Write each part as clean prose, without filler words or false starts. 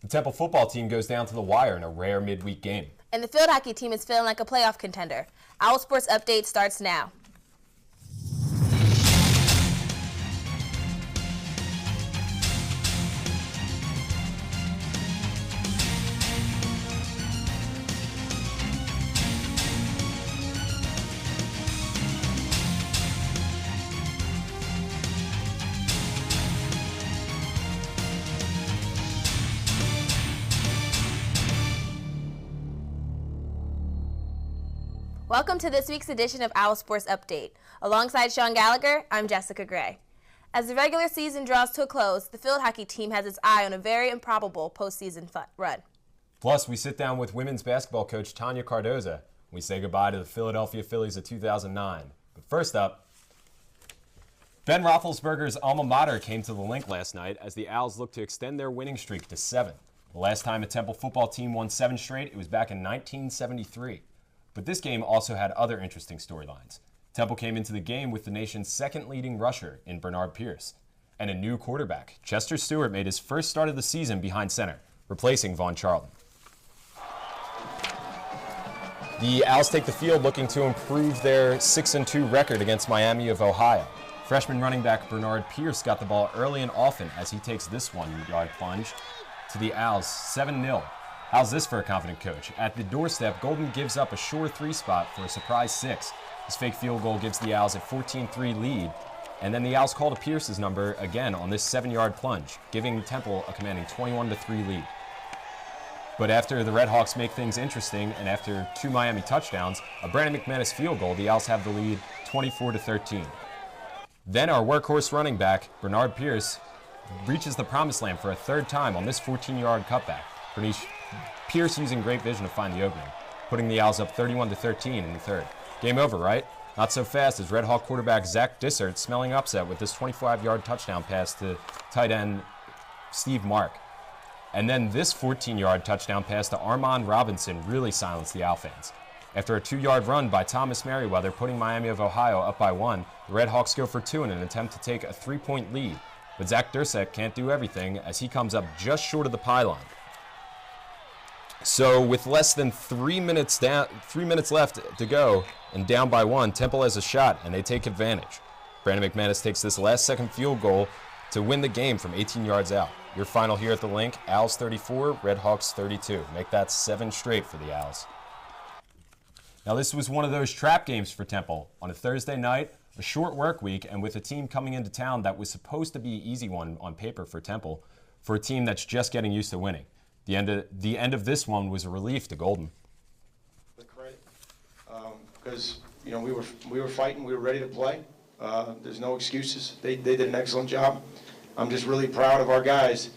The Temple football team goes down to the wire in a rare midweek game. And the field hockey team is feeling like a playoff contender. Owl Sports Update starts now. Welcome to this week's edition of Owl Sports Update. Alongside Sean Gallagher, I'm Jessica Gray. As the regular season draws to a close, the field hockey team has its eye on a very improbable postseason run. Plus, we sit down with women's basketball coach Tanya Cardoza. We say goodbye to the Philadelphia Phillies of 2009. But first up, Ben Roethlisberger's alma mater came to the Link last night as the Owls look to extend their winning streak to 7. The last time a Temple football team won 7 straight, it was back in 1973. But this game also had other interesting storylines. Temple came into the game with the nation's second leading rusher in Bernard Pierce, and a new quarterback. Chester Stewart made his first start of the season behind center, replacing Vaughn Charlton. The Owls take the field looking to improve their 6-2 record against Miami of Ohio. Freshman running back Bernard Pierce got the ball early and often as he takes this 1-yard plunge to the Owls, 7-0. How's this for a confident coach? At the doorstep, Golden gives up a sure 3 spot for a surprise 6. His fake field goal gives the Owls a 14-3 lead, and then the Owls call to Pierce's number again on this 7-yard plunge, giving Temple a commanding 21-3 lead. But after the Red Hawks make things interesting, and after 2 Miami touchdowns, a Brandon McManus field goal, the Owls have the lead 24-13. Then our workhorse running back, Bernard Pierce, reaches the promised land for a 3rd time on this 14-yard cutback. Pierce using great vision to find the opening, putting the Owls up 31-13 in the 3rd. Game over, right? Not so fast as Red Hawk quarterback Zach Dissert smelling upset with this 25-yard touchdown pass to tight end Steve Mark. And then this 14-yard touchdown pass to Armand Robinson really silenced the Owl fans. After a 2-yard run by Thomas Merriweather putting Miami of Ohio up by 1, the Red Hawks go for 2 in an attempt to take a 3-point lead. But Zach Dissert can't do everything as he comes up just short of the pylon. So with less than 3 minutes left to go and down by 1, Temple has a shot and they take advantage. Brandon McManus takes this last-second field goal to win the game from 18 yards out. Your final here at the Link, Owls 34, Red Hawks 32. Make that 7 straight for the Owls. Now this was one of those trap games for Temple. On a Thursday night, a short work week, and with a team coming into town that was supposed to be an easy one on paper for Temple, for a team that's just getting used to winning. The end of this one was a relief to Golden. Because we were fighting, we were ready to play. There's no excuses. They did an excellent job. I'm just really proud of our guys.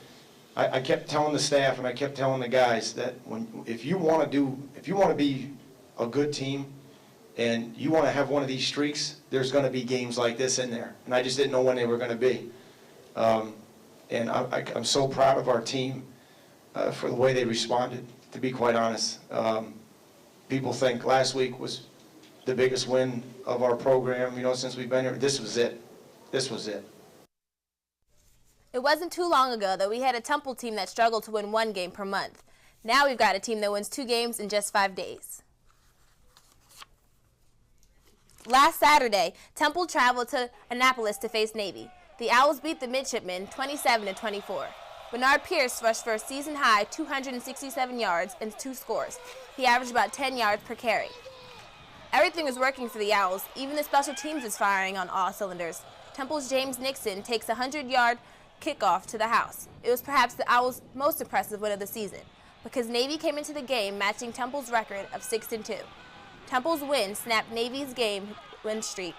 I kept telling the staff and I kept telling the guys that if you want to be a good team and you want to have one of these streaks, there's going to be games like this in there. And I just didn't know when they were going to be. And I'm so proud of our team. For the way they responded, to be quite honest. People think last week was the biggest win of our program, since we've been here. This was it. This was it. It wasn't too long ago that we had a Temple team that struggled to win 1 game per month. Now we've got a team that wins 2 games in just 5 days. Last Saturday, Temple traveled to Annapolis to face Navy. The Owls beat the Midshipmen 27-24. Bernard Pierce rushed for a season-high 267 yards and 2 scores. He averaged about 10 yards per carry. Everything was working for the Owls. Even the special teams is firing on all cylinders. Temple's James Nixon takes a 100-yard kickoff to the house. It was perhaps the Owls' most impressive win of the season because Navy came into the game matching Temple's record of 6-2. Temple's win snapped Navy's 5-game win streak.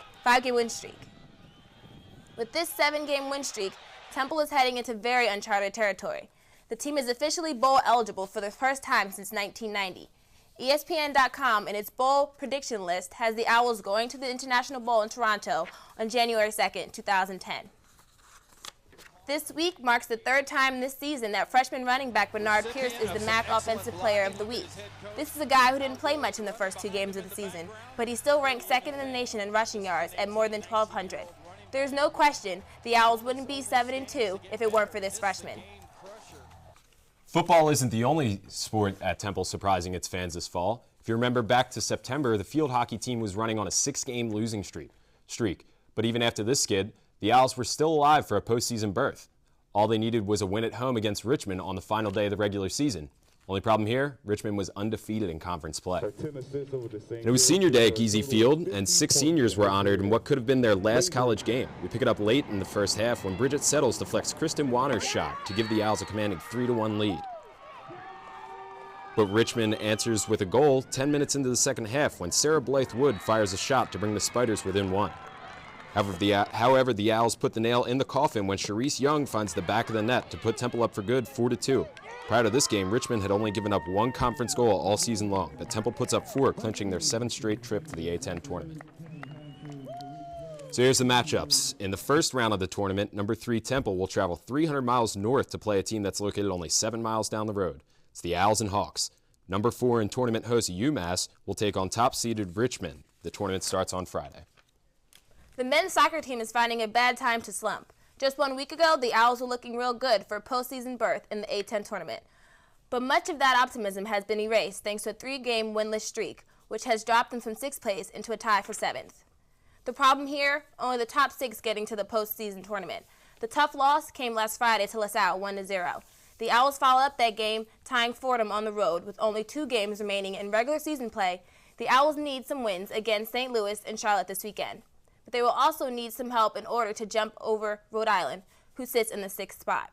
With this 7-game win streak, Temple is heading into very uncharted territory. The team is officially bowl eligible for the first time since 1990. ESPN.com in its bowl prediction list has the Owls going to the International Bowl in Toronto on January 2nd, 2010. This week marks the 3rd time this season that freshman running back Bernard Pierce is the MAC Offensive Player of the Week. This is a guy who didn't play much in the first 2 games of the season, but he still ranked 2nd in the nation in rushing yards at more than 1,200. There's no question the Owls wouldn't be 7-2 if it weren't for this freshman. Football isn't the only sport at Temple surprising its fans this fall. If you remember back to September, the field hockey team was running on a 6-game losing streak. But even after this skid, the Owls were still alive for a postseason berth. All they needed was a win at home against Richmond on the final day of the regular season. Only problem here, Richmond was undefeated in conference play. And it was senior day at Giese Field, and 6 seniors were honored in what could have been their last college game. We pick it up late in the first half when Bridget Settles deflects Kristen Wanner's shot to give the Owls a commanding 3-1 lead. But Richmond answers with a goal 10 minutes into the second half when Sarah Blythe Wood fires a shot to bring the Spiders within 1. However, the Owls put the nail in the coffin when Charisse Young finds the back of the net to put Temple up for good 4-2. Prior to this game, Richmond had only given up 1 conference goal all season long, but Temple puts up 4, clinching their 7th straight trip to the A10 tournament. So here's the matchups. In the first round of the tournament, number 3 Temple will travel 300 miles north to play a team that's located only 7 miles down the road. It's the Owls and Hawks. Number 4 and tournament host UMass will take on top-seeded Richmond. The tournament starts on Friday. The men's soccer team is finding a bad time to slump. Just 1 week ago, the Owls were looking real good for a postseason berth in the A10 tournament. But much of that optimism has been erased thanks to a 3-game winless streak, which has dropped them from 6th place into a tie for 7th. The problem here, only the top 6 getting to the postseason tournament. The tough loss came last Friday to LaSalle 1-0. The Owls follow up that game, tying Fordham on the road with only 2 games remaining in regular season play. The Owls need some wins against St. Louis and Charlotte this weekend. But they will also need some help in order to jump over Rhode Island, who sits in the 6th spot.